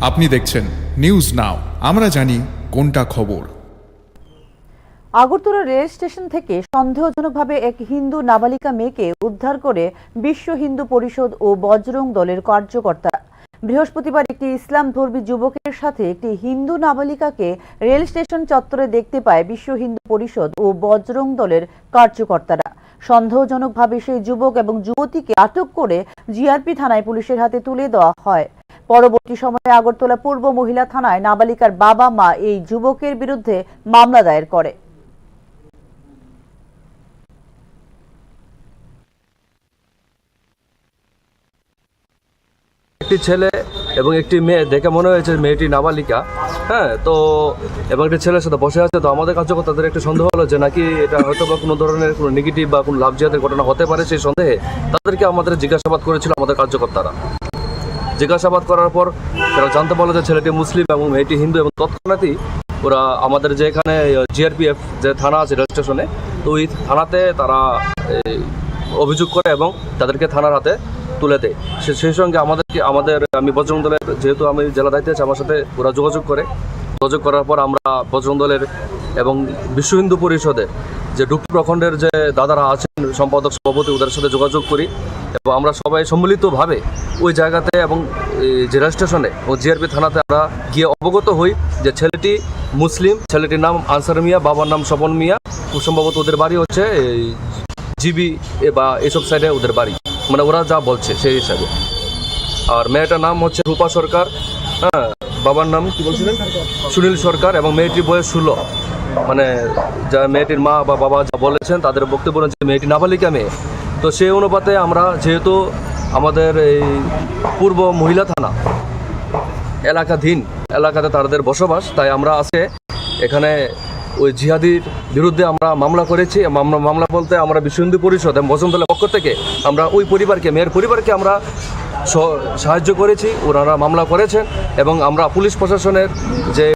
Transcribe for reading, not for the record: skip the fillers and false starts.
আপনি দেখছেন news now, আমরা জানি কোনটা খবর। আগরতলা রেল স্টেশন থেকে সন্দেহজনকভাবে এক হিন্দু নাবালিকা মেয়েকে উদ্ধার করে বিশ্ব হিন্দু পরিষদ ও বজরং দলের কার্যকর্তা। বৃহস্পতিবার একটি ইসলামধর্মী যুবকের সাথে একটি হিন্দু নাবালিকাকে রেল স্টেশন চত্বরে দেখতে পায় বিশ্ব হিন্দু পরিষদ ও বজরং দলের কার্যকর্তারা। সন্দেহজনকভাবে সেই যুবক এবং যুবতীকে আটক করে জিআরপি থানায় পুলিশের হাতে তুলে দেওয়া হয়। পরবর্তী সময়ে আগরতলা পূর্ব মহিলা থানায় নাবালিকার বাবা মা এই যুবকের বিরুদ্ধে মামলা দায়ের করে। একটি ছেলে এবং একটি মেয়ে দেখে মনে হয়েছে মেয়েটি নাবালিকা, হ্যাঁ, তো এবং একটি ছেলের সাথে বসে আছে। তো আমাদের কার্যকর্তাদের একটু সন্দেহ হলো যে নাকি এটা হয়তো বা কোনো ধরনের কোনো নেগেটিভ বা কোনো লাভজিয়াতের ঘটনা হতে পারে। সেই সন্দেহে তাদেরকে আমাদের জিজ্ঞাসাবাদ করেছিল আমাদের কার্যকর্তারা। জিজ্ঞাসাবাদ করার পর তারা জানতে পারলো যে ছেলেটি মুসলিম এবং মেয়েটি হিন্দু, এবং তৎক্ষণাৎই ওরা আমাদের যে এখানে জিআরপিএফ যে থানা আছে রেল স্টেশনে, তো ওই থানাতে তারা অভিযোগ করে এবং তাদেরকে থানার হাতে তুলে দেয়। সেই সঙ্গে আমি বজরং দলের, যেহেতু আমি জেলা দায়িত্বে আছি, আমার সাথে ওরা যোগাযোগ করার পর আমরা বজরং দলের এবং বিশ্ব হিন্দু পরিষদের যে ডুকু প্রখণ্ডের যে দাদারা আছেন, সম্পাদক সভাপতি, ওদের সাথে যোগাযোগ করি এবং আমরা সবাই সম্মিলিতভাবে ওই জায়গাতে এবং যে রেল স্টেশনে ও জিআরপি থানাতে আমরা গিয়ে অবগত হই যে ছেলেটি মুসলিম, ছেলেটির নাম আনসার মিয়া, বাবার নাম স্বপন মিয়া, খুব সম্ভবত ওদের বাড়ি হচ্ছে এই জিবি বা এসব সাইডে ওদের বাড়ি, মানে ওরা যা বলছে সেই হিসাবে। আর মেয়েটার নাম হচ্ছে রূপা সরকার, হ্যাঁ, বাবার নাম কি বলছিলেন, সুনীল সরকার, এবং মেয়েটির বয়স 16। মানে যা মেয়েটির মা বা বাবা যা বলেছেন তাদের বক্তব্য যে মেয়েটি নাবালিকা মেয়ে। তো সেই অনুপাতে আমরা, যেহেতু আমাদের এই পূর্ব মহিলা থানা এলাকাতে তাদের বসবাস, তাই আমরা আজকে এখানে ওই জিহাদির বিরুদ্ধে আমরা মামলা করেছি। মামলা বলতে আমরা বিশ্ব হিন্দু পরিষদ এবং বজরং দলের পক্ষ থেকে আমরা ওই পরিবারকে, মেয়ের পরিবারকে আমরা সাহায্য করেছি, ওনারা মামলা করেছেন এবং আমরা পুলিশ প্রশাসনের যে